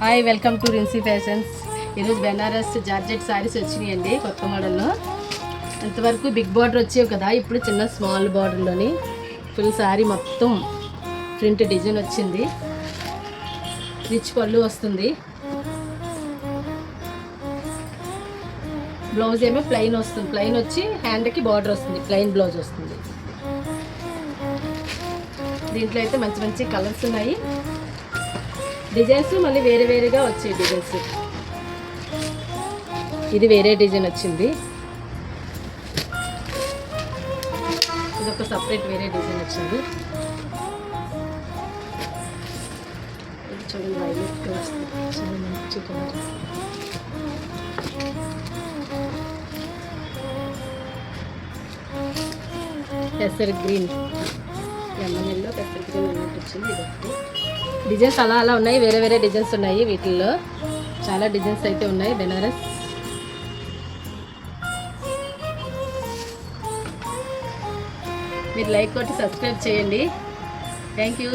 Hi, welcome to Rinsi fashions. ఈరోజు Banaras georgette saris వచ్చినాయండి కొత్త మోడల్లో. ఇంతవరకు బిగ్ బార్డర్ వచ్చేవి కదా, ఇప్పుడు చిన్న స్మాల్ బార్డర్లోని ఫుల్ శారీ మొత్తం ప్రింట్ డిజైన్ వచ్చింది. రిచ్ పళ్ళు వస్తుంది. బ్లౌజ్ ఏమో ప్లెయిన్ వస్తుంది. ప్లెయిన్ వచ్చి హ్యాండ్కి బార్డర్ వస్తుంది. ప్లెయిన్ బ్లౌజ్ వస్తుంది. దీంట్లో అయితే మంచి మంచి కలర్స్ ఉన్నాయి. డిజైన్స్ మళ్ళీ వేరే వేరేగా వచ్చాయి డిజైన్స్. ఇది వేరే డిజైన్ వచ్చింది. ఇదొక సపరేట్ వేరే డిజైన్ వచ్చింది. ఇది చూడండి, వైలెట్ వస్తుంది. చాలా మంచి కలర్. పెసర్ గ్రీన్, లెమన్ ఎల్లో, పెసర్ గ్రీన్ అన్నట్టు వచ్చింది. ఇదొకటి డిజైన్స్ అలా అలా ఉన్నాయి. వేరే వేరే డిజైన్స్ ఉన్నాయి. వీటిల్లో చాలా డిజైన్స్ అయితే ఉన్నాయి. బెనారస్ మీరు లైక్ కొట్టి సబ్స్క్రైబ్ చేయండి. Thank you.